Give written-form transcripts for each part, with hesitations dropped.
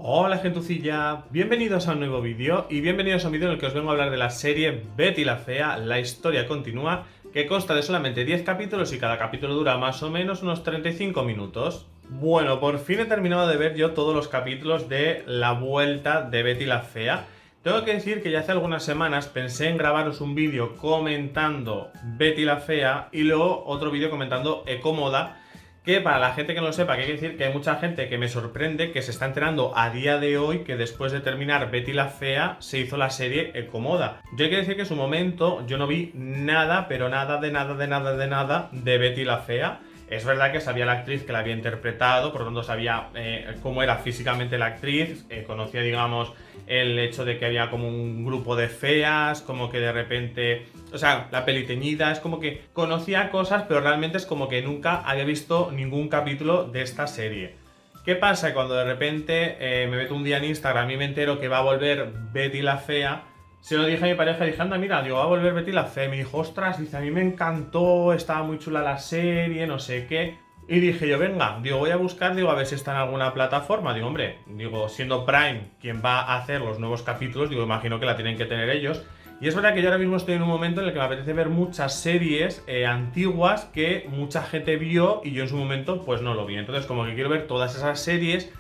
Hola gentucilla, bienvenidos a un nuevo vídeo y bienvenidos a un vídeo en el que os vengo a hablar de la serie Betty la Fea, la historia continúa, que consta de solamente 10 capítulos y cada capítulo dura más o menos unos 35 minutos. Bueno, por fin he terminado de ver yo todos los capítulos de la vuelta de Betty la Fea. Tengo que decir que ya hace algunas semanas pensé en grabaros un vídeo comentando Betty la Fea y luego otro vídeo comentando Ecomoda, que para la gente que no lo sepa, que hay que decir que hay mucha gente que me sorprende que se está enterando a día de hoy que después de terminar Betty la Fea se hizo la serie Ecomoda. Yo hay que decir que en su momento yo no vi nada, pero nada de Betty la Fea. Es verdad que sabía la actriz que la había interpretado, por lo tanto sabía cómo era físicamente la actriz, conocía, digamos, el hecho de que había como un grupo de feas, como que de repente, o sea, la peli teñida, es como que conocía cosas, pero realmente es como que nunca había visto ningún capítulo de esta serie. ¿Qué pasa? Cuando de repente me meto un día en Instagram y me entero que va a volver Betty la Fea, se lo dije a mi pareja, dije, anda, mira, digo, va a volver Betty la Fea. Y me dijo, ostras, dice, a mí me encantó, estaba muy chula la serie, no sé qué. Y dije yo, venga, digo, voy a buscar, digo, a ver si está en alguna plataforma. Digo, hombre, digo, siendo Prime quien va a hacer los nuevos capítulos, digo, imagino que la tienen que tener ellos. Y es verdad que yo ahora mismo estoy en un momento en el que me apetece ver muchas series antiguas que mucha gente vio y yo en su momento pues no lo vi. Entonces como que quiero ver todas esas series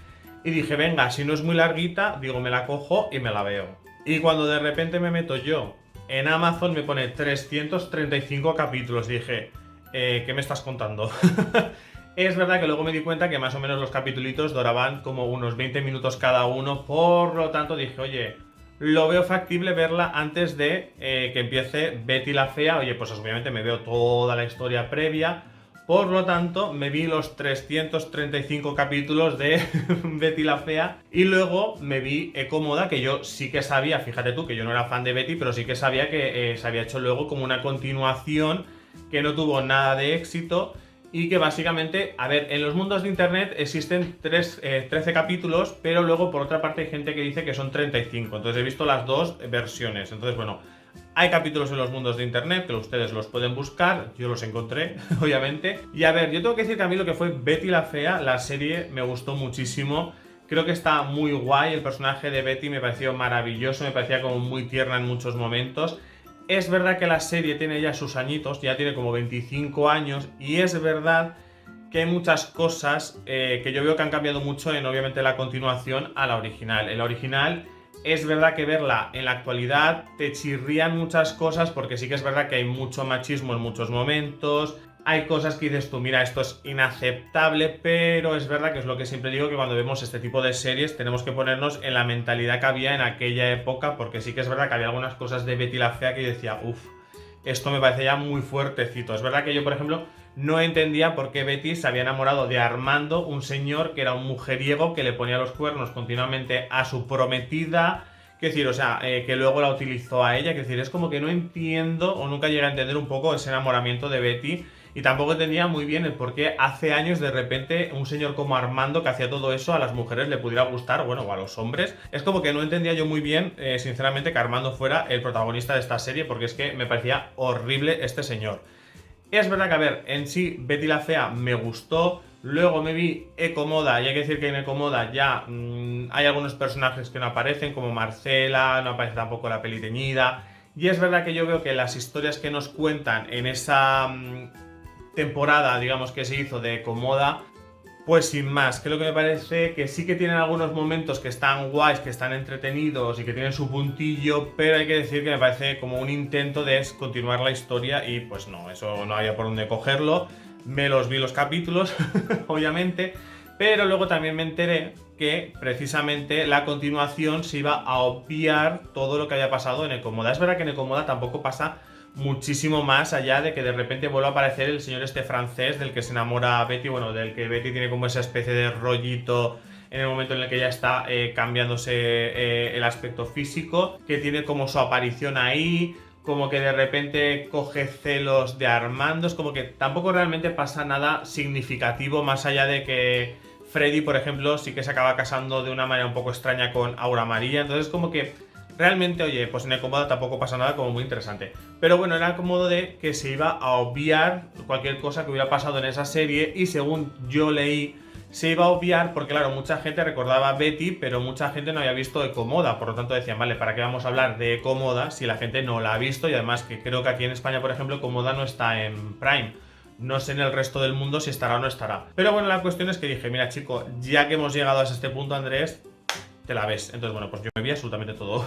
y dije, venga, si no es muy larguita, digo, me la cojo y me la veo. Y cuando de repente me meto yo en Amazon me pone 335 capítulos, dije, ¿qué me estás contando? Es verdad que luego me di cuenta que más o menos los capítulos duraban como unos 20 minutos cada uno, por lo tanto dije, oye, lo veo factible verla antes de que empiece Betty la Fea. Oye, pues obviamente me veo toda la historia previa. Por lo tanto, me vi los 335 capítulos de Betty la Fea y luego me vi Ecomoda, que yo sí que sabía, fíjate tú, que yo no era fan de Betty, pero sí que sabía que se había hecho luego como una continuación que no tuvo nada de éxito y que básicamente, a ver, en los mundos de internet existen 13 capítulos, pero luego por otra parte hay gente que dice que son 35, entonces he visto las dos versiones, entonces bueno, hay capítulos en los mundos de internet que ustedes los pueden buscar, yo los encontré, obviamente. Y a ver, yo tengo que decir que a mí lo que fue Betty la Fea, la serie me gustó muchísimo. Creo que está muy guay, el personaje de Betty me pareció maravilloso, me parecía como muy tierna en muchos momentos. Es verdad que la serie tiene ya sus añitos, ya tiene como 25 años, y es verdad que hay muchas cosas que yo veo que han cambiado mucho en obviamente la continuación a la original. En la original es verdad que verla en la actualidad te chirrían muchas cosas porque sí que es verdad que hay mucho machismo en muchos momentos. Hay cosas que dices tú, mira, esto es inaceptable, pero es verdad que es lo que siempre digo, que cuando vemos este tipo de series tenemos que ponernos en la mentalidad que había en aquella época, porque sí que es verdad que había algunas cosas de Betty la Fea que yo decía, uff, esto me parece ya muy fuertecito. Es verdad que yo, por ejemplo, no entendía por qué Betty se había enamorado de Armando, un señor que era un mujeriego que le ponía los cuernos continuamente a su prometida. Quiero decir, o sea, que luego la utilizó a ella. Quiero decir, es como que no entiendo o nunca llegué a entender un poco ese enamoramiento de Betty. Y tampoco entendía muy bien el por qué hace años de repente un señor como Armando que hacía todo eso a las mujeres le pudiera gustar, bueno, o a los hombres. Es como que no entendía yo muy bien, sinceramente, que Armando fuera el protagonista de esta serie porque es que me parecía horrible este señor. Es verdad que, a ver, en sí Betty la Fea me gustó. Luego me vi Ecomoda, y hay que decir que en Ecomoda ya hay algunos personajes que no aparecen, como Marcela, no aparece tampoco la peli teñida. Y es verdad que yo veo que las historias que nos cuentan en esa temporada, digamos, que se hizo de Ecomoda, pues sin más, creo que me parece que sí que tienen algunos momentos que están guays, que están entretenidos y que tienen su puntillo, pero hay que decir que me parece como un intento de continuar la historia y pues no, eso no había por dónde cogerlo. Me los vi los capítulos, obviamente, pero luego también me enteré que precisamente la continuación se iba a obviar todo lo que había pasado en Ecomoda. Es verdad que en Ecomoda tampoco pasa muchísimo más allá de que de repente vuelva a aparecer el señor este francés del que se enamora Betty, bueno, del que Betty tiene como esa especie de rollito en el momento en el que ya está cambiándose el aspecto físico, que tiene como su aparición ahí, como que de repente coge celos de Armando, es como que tampoco realmente pasa nada significativo más allá de que Freddy, por ejemplo, sí que se acaba casando de una manera un poco extraña con Aura María, entonces como que realmente, oye, pues en Ecomoda tampoco pasa nada como muy interesante. Pero bueno, era como de que se iba a obviar cualquier cosa que hubiera pasado en esa serie y según yo leí, se iba a obviar porque, claro, mucha gente recordaba a Betty, pero mucha gente no había visto Ecomoda, por lo tanto decían, vale, ¿para qué vamos a hablar de Ecomoda si la gente no la ha visto? Y además que creo que aquí en España, por ejemplo, Ecomoda no está en Prime. No sé en el resto del mundo si estará o no estará. Pero bueno, la cuestión es que dije, mira chico, ya que hemos llegado hasta este punto, Andrés, te la ves. Entonces, bueno, pues yo me vi absolutamente todo.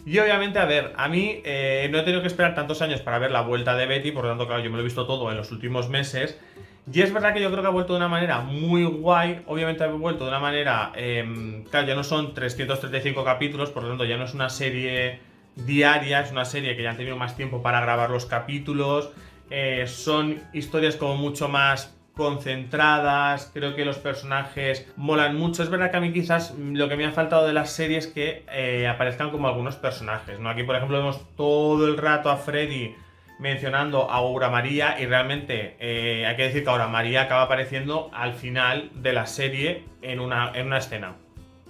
Y obviamente, a ver, a mí no he tenido que esperar tantos años para ver la vuelta de Betty, por lo tanto, claro, yo me lo he visto todo en los últimos meses. Y es verdad que yo creo que ha vuelto de una manera muy guay. Obviamente ha vuelto de una manera... claro, ya no son 335 capítulos, por lo tanto ya no es una serie diaria, es una serie que ya han tenido más tiempo para grabar los capítulos. Son historias como mucho más concentradas, creo que los personajes molan mucho. Es verdad que a mí quizás lo que me ha faltado de las series es que aparezcan como algunos personajes, ¿no? Aquí por ejemplo vemos todo el rato a Freddy mencionando a Aura María y realmente hay que decir que Aura María acaba apareciendo al final de la serie en una escena.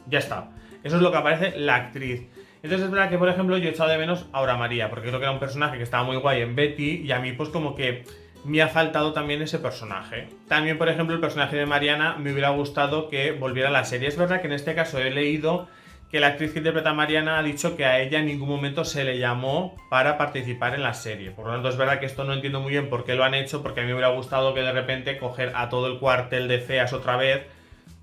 Ya está. Eso es lo que aparece la actriz. Entonces es verdad que, por ejemplo, yo he echado de menos a Aura María, porque creo que era un personaje que estaba muy guay en Betty y a mí pues como que me ha faltado también ese personaje. También, por ejemplo, el personaje de Mariana me hubiera gustado que volviera a la serie. Es verdad que en este caso he leído que la actriz que interpreta a Mariana ha dicho que a ella en ningún momento se le llamó para participar en la serie. Por lo tanto, es verdad que esto no entiendo muy bien por qué lo han hecho, porque a mí me hubiera gustado que de repente coger a todo el cuartel de feas otra vez,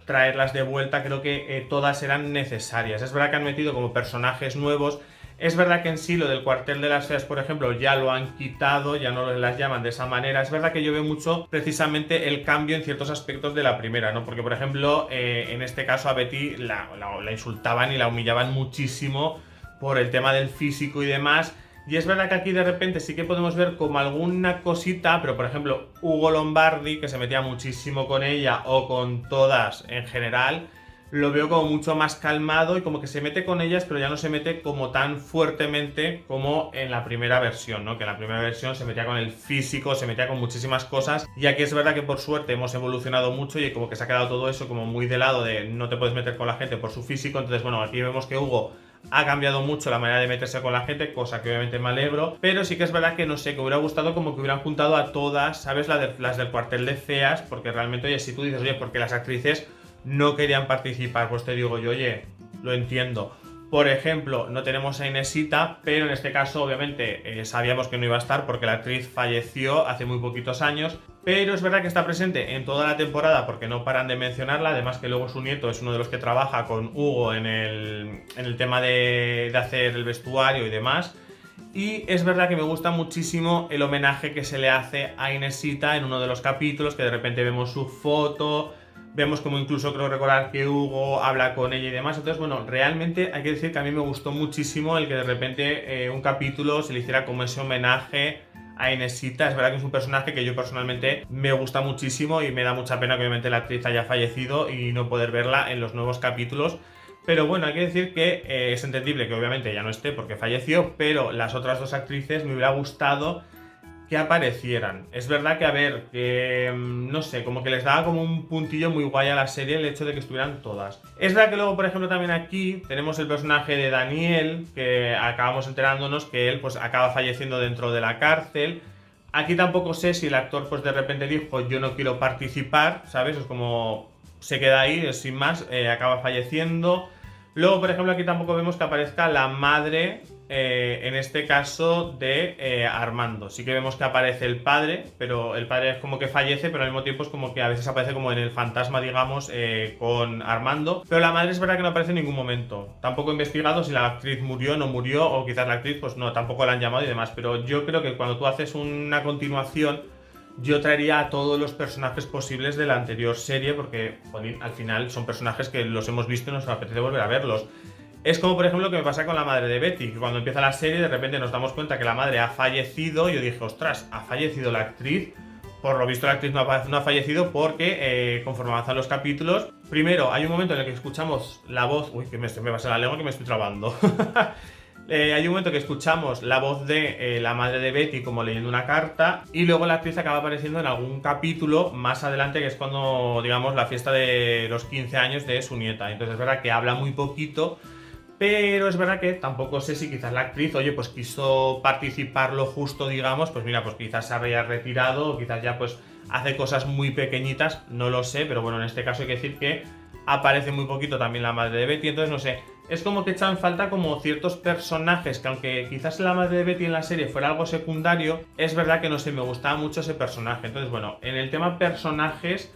traerlas de vuelta, creo que todas eran necesarias. Es verdad que han metido como personajes nuevos. Es verdad que en sí lo del cuartel de las feas, por ejemplo, ya lo han quitado, ya no las llaman de esa manera. Es verdad que yo veo mucho precisamente el cambio en ciertos aspectos de la primera, ¿no? Porque, por ejemplo, en este caso a Betty la insultaban y la humillaban muchísimo por el tema del físico y demás. Y es verdad que aquí de repente sí que podemos ver como alguna cosita, pero por ejemplo, Hugo Lombardi, que se metía muchísimo con ella o con todas en general, lo veo como mucho más calmado y como que se mete con ellas, pero ya no se mete como tan fuertemente como en la primera versión, ¿no? Que en la primera versión se metía con el físico, se metía con muchísimas cosas. Y aquí es verdad que por suerte hemos evolucionado mucho y como que se ha quedado todo eso como muy de lado de no te puedes meter con la gente por su físico. Entonces, bueno, aquí vemos que Hugo ha cambiado mucho la manera de meterse con la gente, cosa que obviamente me alegro, pero sí que es verdad que no sé, que hubiera gustado como que hubieran juntado a todas, ¿sabes? Las del cuartel de feas, porque realmente, oye, si tú dices, oye, porque las actrices no querían participar, pues te digo yo, oye, lo entiendo. Por ejemplo, no tenemos a Inesita, pero en este caso obviamente sabíamos que no iba a estar porque la actriz falleció hace muy poquitos años, pero es verdad que está presente en toda la temporada porque no paran de mencionarla, además que luego su nieto es uno de los que trabaja con Hugo en el tema de hacer el vestuario y demás. Y es verdad que me gusta muchísimo el homenaje que se le hace a Inesita en uno de los capítulos, que de repente vemos su foto. Vemos como incluso creo recordar que Hugo habla con ella y demás. Entonces, bueno, realmente hay que decir que a mí me gustó muchísimo el que de repente un capítulo se le hiciera como ese homenaje a Inesita. Es verdad que es un personaje que yo personalmente me gusta muchísimo y me da mucha pena que obviamente la actriz haya fallecido y no poder verla en los nuevos capítulos. Pero bueno, hay que decir que es entendible que obviamente ya no esté porque falleció, pero las otras dos actrices me hubiera gustado que aparecieran. Es verdad que, a ver, que no sé, como que les daba como un puntillo muy guay a la serie el hecho de que estuvieran todas. Es verdad que luego, por ejemplo, también aquí tenemos el personaje de Daniel, que acabamos enterándonos que él pues acaba falleciendo dentro de la cárcel. Aquí tampoco sé si el actor pues de repente dijo yo no quiero participar, ¿sabes? Es como se queda ahí, sin más, acaba falleciendo. Luego, por ejemplo, aquí tampoco vemos que aparezca la madre, en este caso, de Armando. Sí que vemos que aparece el padre, pero el padre es como que fallece, pero al mismo tiempo es como que a veces aparece como en el fantasma, digamos, con Armando. Pero la madre es verdad que no aparece en ningún momento. Tampoco he investigado si la actriz murió o no murió, o quizás la actriz, pues no, tampoco la han llamado y demás. Pero yo creo que cuando tú haces una continuación, yo traería a todos los personajes posibles de la anterior serie porque, jolín, al final son personajes que los hemos visto y nos apetece volver a verlos. Es como, por ejemplo, lo que me pasa con la madre de Betty, que cuando empieza la serie de repente nos damos cuenta que la madre ha fallecido y yo dije, ostras, ¿ha fallecido la actriz? Por lo visto la actriz no ha fallecido porque conforme avanzan los capítulos, primero hay un momento en el que escuchamos la voz... Uy, que me pasa la lengua que me estoy trabando. Hay un momento que escuchamos la voz de la madre de Betty como leyendo una carta y luego la actriz acaba apareciendo en algún capítulo más adelante que es cuando, digamos, la fiesta de los 15 años de su nieta. Entonces es verdad que habla muy poquito, pero es verdad que tampoco sé si quizás la actriz, oye, pues quiso participar lo justo, digamos, pues mira, pues quizás se había retirado o quizás ya pues hace cosas muy pequeñitas, no lo sé, pero bueno, en este caso hay que decir que aparece muy poquito también la madre de Betty, entonces no sé, es como que echan falta como ciertos personajes que aunque quizás la madre de Betty en la serie fuera algo secundario, es verdad que no sé, me gustaba mucho ese personaje. Entonces bueno, en el tema personajes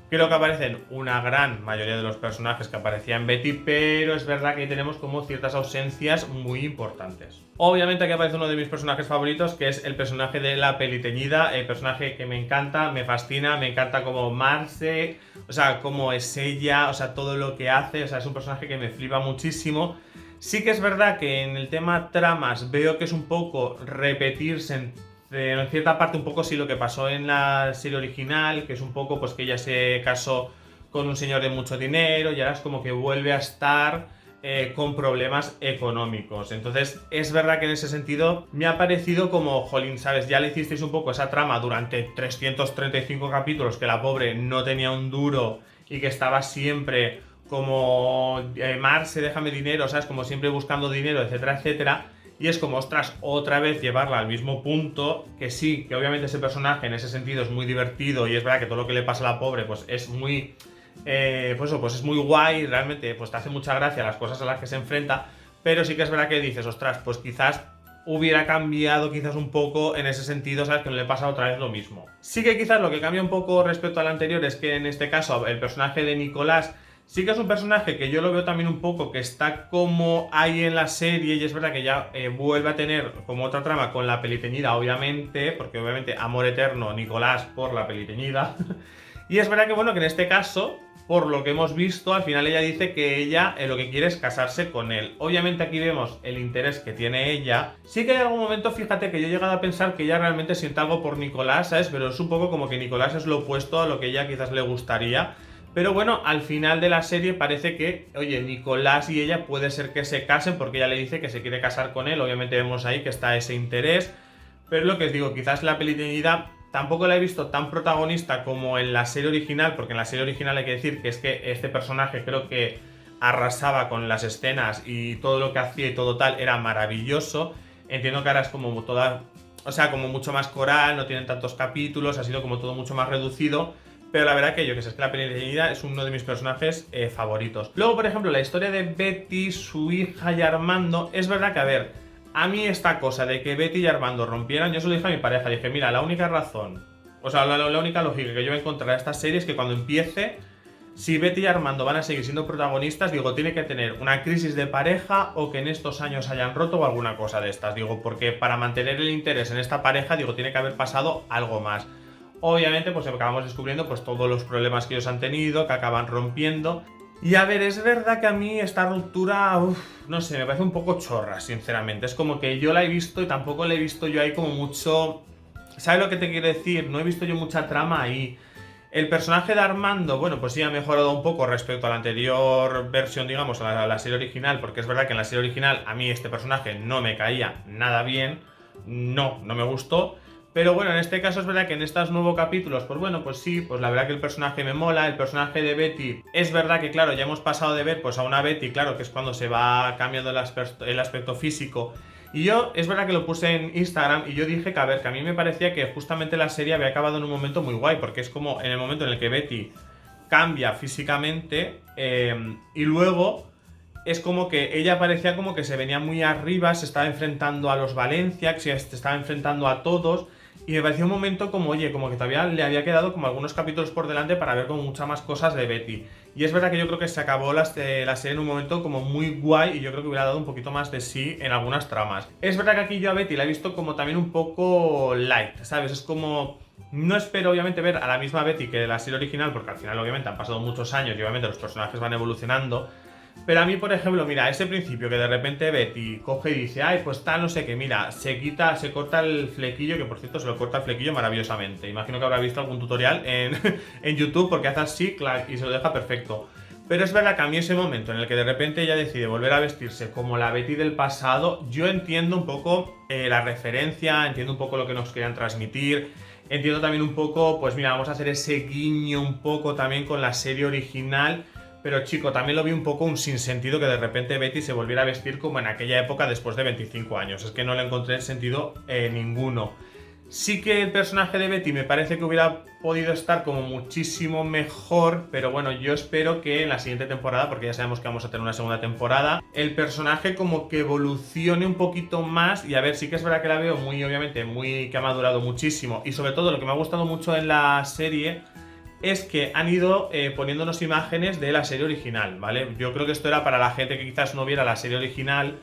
creo que aparecen una gran mayoría de los personajes que aparecían en Betty, pero es verdad que ahí tenemos como ciertas ausencias muy importantes. Obviamente aquí aparece uno de mis personajes favoritos, que es el personaje de la peli teñida, el personaje que me encanta, me fascina, me encanta como Marce, o sea, cómo es ella, o sea, todo lo que hace, o sea, es un personaje que me flipa muchísimo. Sí que es verdad que en el tema tramas veo que es un poco repetirse en cierta parte un poco sí lo que pasó en la serie original, que es un poco pues que ella se casó con un señor de mucho dinero y ahora es como que vuelve a estar con problemas económicos. Entonces es verdad que en ese sentido me ha parecido como, jolín, ¿sabes? Ya le hicisteis un poco esa trama durante 335 capítulos, que la pobre no tenía un duro y que estaba siempre como Marce, déjame dinero, ¿sabes? Como siempre buscando dinero, etcétera, etcétera. Y es como, ostras, otra vez llevarla al mismo punto, que sí, que obviamente ese personaje en ese sentido es muy divertido y es verdad que todo lo que le pasa a la pobre pues es muy, pues es muy guay, realmente pues te hace mucha gracia las cosas a las que se enfrenta, pero sí que es verdad que dices, ostras, pues quizás hubiera cambiado quizás un poco en ese sentido, ¿sabes? Que no le pasa otra vez lo mismo. Sí que quizás lo que cambia un poco respecto al anterior es que en este caso el personaje de Nicolás sí que es un personaje que yo lo veo también un poco que está como ahí en la serie y es verdad que ya vuelve a tener como otra trama con la peliteñida, obviamente, porque obviamente amor eterno Nicolás por la peliteñida. Y es verdad que bueno, que en este caso, por lo que hemos visto, al final ella dice que ella lo que quiere es casarse con él. Obviamente aquí vemos el interés que tiene ella. Sí que hay algún momento, fíjate, que yo he llegado a pensar que ella realmente siente algo por Nicolás, ¿sabes? Pero es un poco como que Nicolás es lo opuesto a lo que ella quizás le gustaría. Pero bueno, al final de la serie parece que, oye, Nicolás y ella puede ser que se casen porque ella le dice que se quiere casar con él. Obviamente vemos ahí que está ese interés. Pero lo que os digo, quizás la peliteñida tampoco la he visto tan protagonista como en la serie original, porque en la serie original hay que decir que es que este personaje creo que arrasaba con las escenas y todo lo que hacía y todo tal era maravilloso. Entiendo que ahora es como toda, o sea, como mucho más coral, no tienen tantos capítulos, ha sido como todo mucho más reducido. Pero la verdad que yo que sé, es que la peliteñida es uno de mis personajes favoritos. Luego, por ejemplo, la historia de Betty, su hija y Armando, es verdad que, a ver, a mí esta cosa de que Betty y Armando rompieran, yo se lo dije a mi pareja, dije, mira, la única razón, o sea, la única lógica que yo voy a encontrar a esta serie es que cuando empiece, si Betty y Armando van a seguir siendo protagonistas, digo, tiene que tener una crisis de pareja o que en estos años hayan roto o alguna cosa de estas, digo, porque para mantener el interés en esta pareja, digo, tiene que haber pasado algo más. Obviamente, pues acabamos descubriendo pues todos los problemas que ellos han tenido, que acaban rompiendo. Y a ver, es verdad que a mí esta ruptura, no sé, me parece un poco chorra, sinceramente. Es como que yo la he visto y tampoco la he visto yo ahí como mucho... ¿Sabes lo que te quiero decir? No he visto yo mucha trama ahí. El personaje de Armando, bueno, pues sí ha mejorado un poco respecto a la anterior versión, digamos, a la serie original, porque es verdad que en la serie original a mí este personaje no me caía nada bien. No me gustó. Pero bueno, en este caso es verdad que en estos nuevos capítulos, pues bueno, pues sí, pues la verdad que el personaje me mola, el personaje de Betty, es verdad que claro, ya hemos pasado de ver pues a una Betty, claro, que es cuando se va cambiando el aspecto físico. Y yo, es verdad que lo puse en Instagram y yo dije que a ver, que a mí me parecía que justamente la serie había acabado en un momento muy guay, porque es como en el momento en el que Betty cambia físicamente y luego... Es como que ella parecía como que se venía muy arriba, se estaba enfrentando a los Valencia, se estaba enfrentando a todos. Y me pareció un momento como, oye, como que todavía le había quedado como algunos capítulos por delante para ver como muchas más cosas de Betty. Y es verdad que yo creo que se acabó la serie en un momento como muy guay y yo creo que hubiera dado un poquito más de sí en algunas tramas. Es verdad que aquí yo a Betty la he visto como también un poco light, ¿sabes? Es como... No espero obviamente ver a la misma Betty que la serie original porque al final obviamente han pasado muchos años y obviamente los personajes van evolucionando. Pero a mí, por ejemplo, mira, ese principio que de repente Betty coge y dice, ay, pues tal, no sé qué, mira, se corta el flequillo, que por cierto se lo corta el flequillo maravillosamente. Imagino que habrá visto algún tutorial en YouTube porque hace así, clac, y se lo deja perfecto. Pero es verdad que a mí ese momento en el que de repente ella decide volver a vestirse como la Betty del pasado, yo entiendo un poco la referencia, entiendo un poco lo que nos querían transmitir, entiendo también un poco, pues mira, vamos a hacer ese guiño un poco también con la serie original. Pero chico, también lo vi un poco un sinsentido que de repente Betty se volviera a vestir como en aquella época después de 25 años. Es que no le encontré sentido ninguno. Sí que el personaje de Betty me parece que hubiera podido estar como muchísimo mejor, pero bueno, yo espero que en la siguiente temporada, porque ya sabemos que vamos a tener una segunda temporada, el personaje como que evolucione un poquito más y a ver, sí que es verdad que la veo muy, obviamente, muy que ha madurado muchísimo y sobre todo lo que me ha gustado mucho en la serie es que han ido poniéndonos imágenes de la serie original, ¿vale? Yo creo que esto era para la gente que quizás no viera la serie original,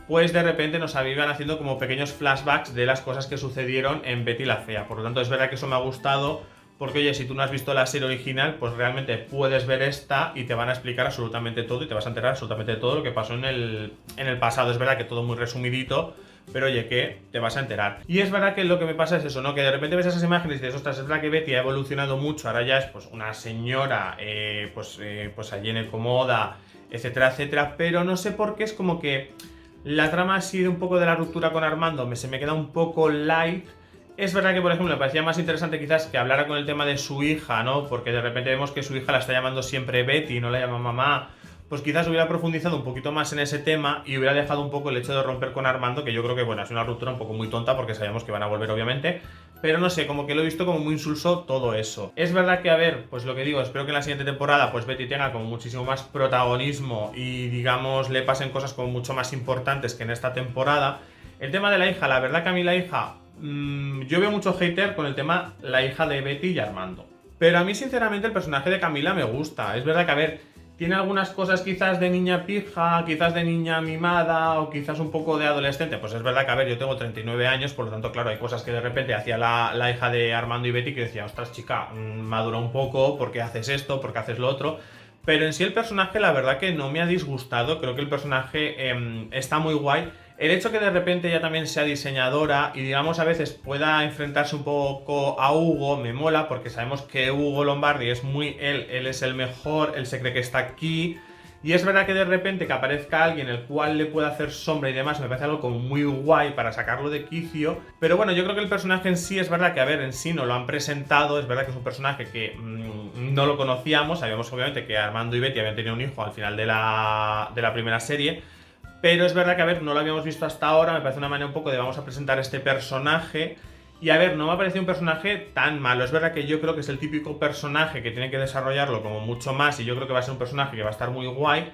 pues de repente nos iban haciendo como pequeños flashbacks de las cosas que sucedieron en Betty la Fea. Por lo tanto, es verdad que eso me ha gustado, porque oye, si tú no has visto la serie original, pues realmente puedes ver esta y te van a explicar absolutamente todo y te vas a enterar absolutamente de todo lo que pasó en el pasado. Es verdad que todo muy resumidito, pero oye, que te vas a enterar. Y es verdad que lo que me pasa es eso, ¿no? Que de repente ves esas imágenes y dices, ostras, es verdad que Betty ha evolucionado mucho, ahora ya es pues una señora, pues allí en el Comoda, etcétera, etcétera, pero no sé por qué es como que la trama así de un poco de la ruptura con Armando se me queda un poco light. Es verdad que, por ejemplo, me parecía más interesante quizás que hablara con el tema de su hija, ¿no? Porque de repente vemos que su hija la está llamando siempre Betty y no la llama mamá. Pues quizás hubiera profundizado un poquito más en ese tema y hubiera dejado un poco el hecho de romper con Armando, que yo creo que, bueno, es una ruptura un poco muy tonta porque sabemos que van a volver, obviamente. Pero no sé, como que lo he visto como muy insulso todo eso. Es verdad que, a ver, pues lo que digo, espero que en la siguiente temporada pues Betty tenga como muchísimo más protagonismo y digamos le pasen cosas como mucho más importantes que en esta temporada. El tema de la hija, la verdad que a mí la hija, yo veo mucho hater con el tema la hija de Betty y Armando. Pero a mí sinceramente el personaje de Camila me gusta. Es verdad que, a ver, tiene algunas cosas quizás de niña pija, quizás de niña mimada o quizás un poco de adolescente. Pues es verdad que, a ver, yo tengo 39 años, por lo tanto, claro, hay cosas que de repente hacía la hija de Armando y Betty que decía, ostras, chica, madura un poco, ¿por qué haces esto? ¿Por qué haces lo otro? Pero en sí el personaje, la verdad que no me ha disgustado. Creo que el personaje está muy guay. El hecho que de repente ella también sea diseñadora y digamos a veces pueda enfrentarse un poco a Hugo me mola porque sabemos que Hugo Lombardi es muy él es el mejor, él se cree que está aquí y es verdad que de repente que aparezca alguien el cual le pueda hacer sombra y demás me parece algo como muy guay para sacarlo de quicio, pero bueno, yo creo que el personaje en sí es verdad que, a ver, en sí no lo han presentado, es verdad que es un personaje que no lo conocíamos, sabíamos obviamente que Armando y Betty habían tenido un hijo al final de la primera serie. Pero es verdad que, a ver, no lo habíamos visto hasta ahora, me parece una manera un poco de vamos a presentar este personaje. Y a ver, no me ha parecido un personaje tan malo. Es verdad que yo creo que es el típico personaje que tiene que desarrollarlo como mucho más y yo creo que va a ser un personaje que va a estar muy guay.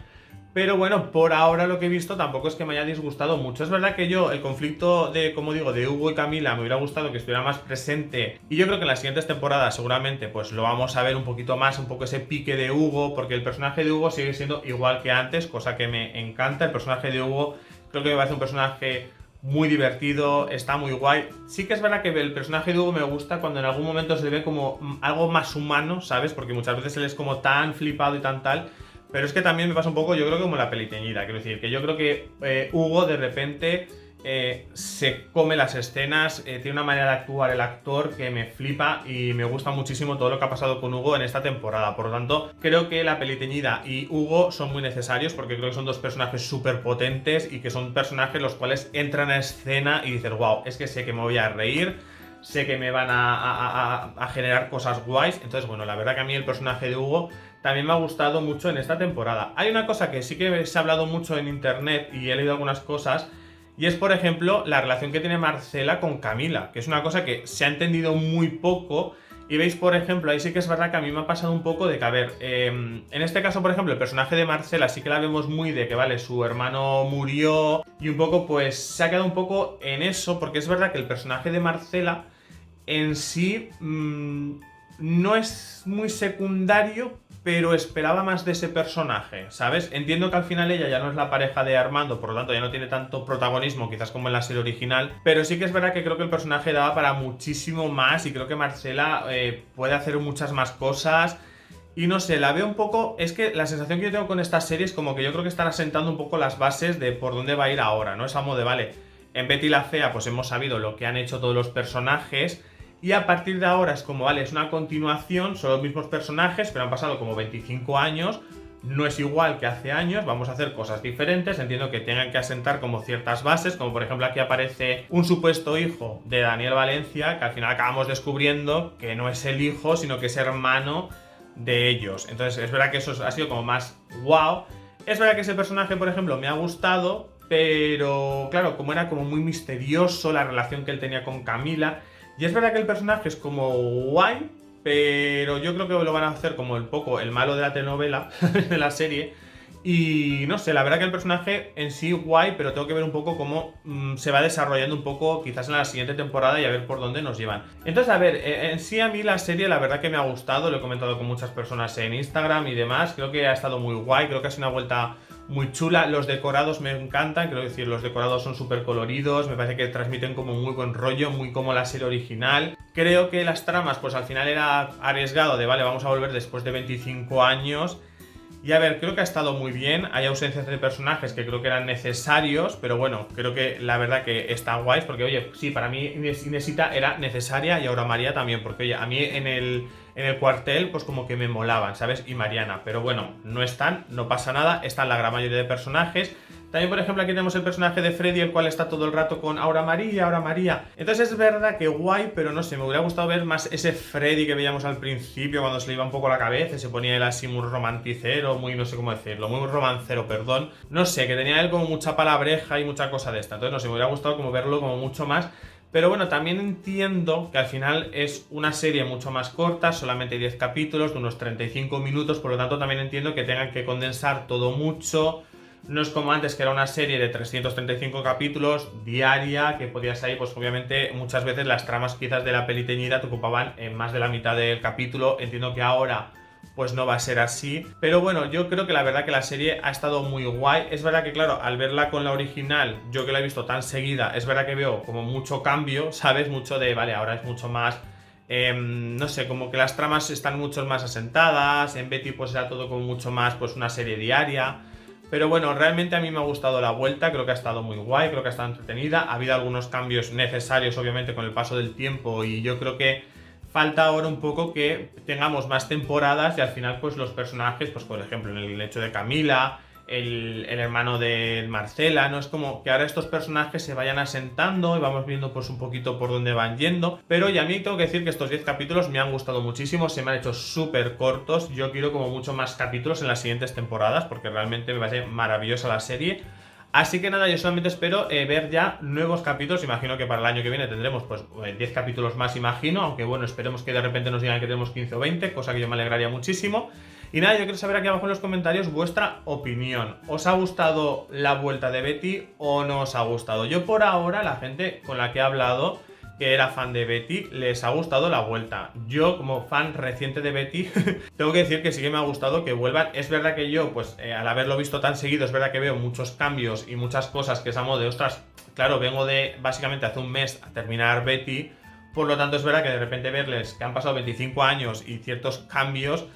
Pero bueno, por ahora lo que he visto tampoco es que me haya disgustado mucho. Es verdad que yo, el conflicto de, como digo, de Hugo y Camila me hubiera gustado que estuviera más presente. Y yo creo que en las siguientes temporadas seguramente pues lo vamos a ver un poquito más, un poco ese pique de Hugo, porque el personaje de Hugo sigue siendo igual que antes, cosa que me encanta. El personaje de Hugo creo que me parece un personaje muy divertido, está muy guay. Sí que es verdad que el personaje de Hugo me gusta cuando en algún momento se le ve como algo más humano, ¿sabes? Porque muchas veces él es como tan flipado y tan tal. Pero es que también me pasa un poco, yo creo que como la peliteñida, quiero decir, que yo creo que Hugo de repente se come las escenas, tiene una manera de actuar el actor que me flipa y me gusta muchísimo todo lo que ha pasado con Hugo en esta temporada. Por lo tanto, creo que la peliteñida y Hugo son muy necesarios porque creo que son dos personajes súper potentes y que son personajes los cuales entran a escena y dices, wow, es que sé que me voy a reír, sé que me van a generar cosas guays. Entonces, bueno, la verdad que a mí el personaje de Hugo también me ha gustado mucho en esta temporada. Hay una cosa que sí que se ha hablado mucho en internet y he leído algunas cosas, y es, por ejemplo, la relación que tiene Marcela con Camila, que es una cosa que se ha entendido muy poco. Y veis, por ejemplo, ahí sí que es verdad que a mí me ha pasado un poco de que, a ver, en este caso, por ejemplo, el personaje de Marcela sí que la vemos muy de que, vale, su hermano murió y un poco, pues, se ha quedado un poco en eso, porque es verdad que el personaje de Marcela en sí no es muy secundario, pero esperaba más de ese personaje, ¿sabes? Entiendo que al final ella ya no es la pareja de Armando, por lo tanto ya no tiene tanto protagonismo quizás como en la serie original, pero sí que es verdad que creo que el personaje daba para muchísimo más y creo que Marcela puede hacer muchas más cosas. Y no sé, la veo un poco. Es que la sensación que yo tengo con esta serie es como que yo creo que están asentando un poco las bases de por dónde va a ir ahora, ¿no? Es a modo de, vale, en Betty la Fea pues hemos sabido lo que han hecho todos los personajes y a partir de ahora es como, vale, es una continuación, son los mismos personajes, pero han pasado como 25 años, no es igual que hace años, vamos a hacer cosas diferentes, entiendo que tengan que asentar como ciertas bases, como por ejemplo aquí aparece un supuesto hijo de Daniel Valencia, que al final acabamos descubriendo que no es el hijo, sino que es hermano de ellos. Entonces es verdad que eso ha sido como más wow. Es verdad que ese personaje, por ejemplo, me ha gustado, pero claro, como era como muy misterioso la relación que él tenía con Camila, Y es verdad que el personaje es como guay, pero yo creo que lo van a hacer como el malo de la telenovela, de la serie. Y no sé, la verdad que el personaje en sí guay, pero tengo que ver un poco cómo se va desarrollando un poco quizás en la siguiente temporada y a ver por dónde nos llevan. Entonces, a ver, en sí a mí la serie la verdad que me ha gustado, lo he comentado con muchas personas en Instagram y demás, creo que ha estado muy guay, creo que ha sido una vuelta muy chula, los decorados me encantan, quiero decir, los decorados son súper coloridos, me parece que transmiten como muy buen rollo, muy como la serie original. Creo que las tramas, pues al final era arriesgado de, vale, vamos a volver después de 25 años. Y a ver, creo que ha estado muy bien. Hay ausencias de personajes que creo que eran necesarios, pero bueno, creo que la verdad que está guay, porque oye, sí, para mí Inesita era necesaria y ahora María también, porque oye, a mí en el cuartel pues como que me molaban, ¿sabes? Y Mariana, pero bueno, no están, no pasa nada, están la gran mayoría de personajes. También, por ejemplo, aquí tenemos el personaje de Freddy, el cual está todo el rato con Aura María, Aura María. Entonces es verdad que guay, pero no sé, me hubiera gustado ver más ese Freddy que veíamos al principio, cuando se le iba un poco la cabeza, se ponía él así muy romanticero, muy no sé cómo decirlo, muy romancero, perdón. No sé, que tenía él como mucha palabreja y mucha cosa de esta. Entonces, no sé, me hubiera gustado como verlo como mucho más. Pero bueno, también entiendo que al final es una serie mucho más corta, solamente 10 capítulos, de unos 35 minutos, por lo tanto también entiendo que tengan que condensar todo mucho. No es como antes, que era una serie de 335 capítulos diaria, que podías ahí, pues obviamente muchas veces las tramas quizás de la peli teñida te ocupaban en más de la mitad del capítulo. Entiendo que ahora pues no va a ser así. Pero bueno, yo creo que la verdad que la serie ha estado muy guay. Es verdad que claro, al verla con la original, yo que la he visto tan seguida, es verdad que veo como mucho cambio, ¿sabes? Mucho de, vale, ahora es mucho más... no sé, como que las tramas están mucho más asentadas. En Betty pues era todo como mucho más pues una serie diaria. Pero bueno, realmente a mí me ha gustado la vuelta, creo que ha estado muy guay, creo que ha estado entretenida. Ha habido algunos cambios necesarios, obviamente, con el paso del tiempo, y yo creo que falta ahora un poco que tengamos más temporadas y al final pues los personajes, pues por ejemplo en el hecho de Camila, el hermano de Marcela, ¿no? Es como que ahora estos personajes se vayan asentando y vamos viendo pues un poquito por dónde van yendo. Pero y a mí tengo que decir que estos 10 capítulos me han gustado muchísimo, se me han hecho súper cortos. Yo quiero como mucho más capítulos en las siguientes temporadas porque realmente me parece maravillosa la serie. Así que nada, yo solamente espero ver ya nuevos capítulos. Imagino que para el año que viene tendremos pues 10 capítulos más, imagino. Aunque bueno, esperemos que de repente nos digan que tenemos 15 o 20, cosa que yo me alegraría muchísimo. Y nada, yo quiero saber aquí abajo en los comentarios vuestra opinión. ¿Os ha gustado la vuelta de Betty o no os ha gustado? Yo por ahora, la gente con la que he hablado, que era fan de Betty, les ha gustado la vuelta. Yo, como fan reciente de Betty, tengo que decir que sí que me ha gustado que vuelvan. Es verdad que yo, pues al haberlo visto tan seguido, es verdad que veo muchos cambios y muchas cosas que es a modo de, ostras, claro, vengo de básicamente hace un mes a terminar Betty. Por lo tanto, es verdad que de repente verles que han pasado 25 años y ciertos cambios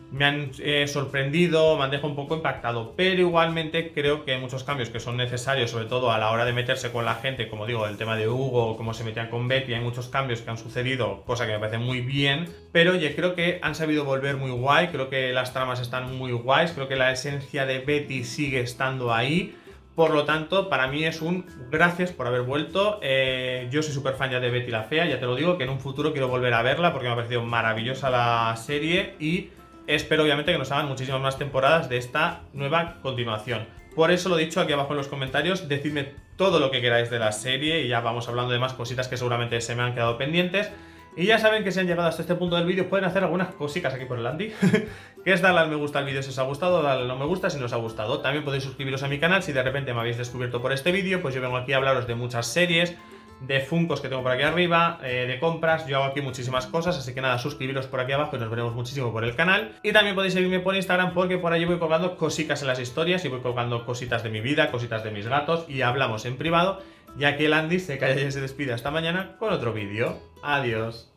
me han sorprendido, me han dejado un poco impactado, pero igualmente creo que hay muchos cambios que son necesarios, sobre todo a la hora de meterse con la gente, como digo, el tema de Hugo, cómo se metían con Betty. Hay muchos cambios que han sucedido, cosa que me parece muy bien, pero oye, creo que han sabido volver muy guay, creo que las tramas están muy guays, creo que la esencia de Betty sigue estando ahí. Por lo tanto, para mí es un gracias por haber vuelto. Yo soy súper fan ya de Betty la Fea, ya te lo digo, que en un futuro quiero volver a verla porque me ha parecido maravillosa la serie y espero obviamente que nos hagan muchísimas más temporadas de esta nueva continuación. Por eso lo he dicho aquí abajo en los comentarios, decidme todo lo que queráis de la serie y ya vamos hablando de más cositas que seguramente se me han quedado pendientes. Y ya saben que si han llegado hasta este punto del vídeo pueden hacer algunas cositas aquí por el Andy, que es darle al me gusta al vídeo si os ha gustado, darle al no me gusta si no os ha gustado. También podéis suscribiros a mi canal si de repente me habéis descubierto por este vídeo, pues yo vengo aquí a hablaros de muchas series, de Funkos que tengo por aquí arriba, de compras. Yo hago aquí muchísimas cosas, así que nada, suscribiros por aquí abajo y nos veremos muchísimo por el canal. Y también podéis seguirme por Instagram porque por allí voy colgando cositas en las historias y voy colgando cositas de mi vida, cositas de mis gatos y hablamos en privado. Y aquí el Andy se calla y se despide hasta mañana con otro vídeo. Adiós.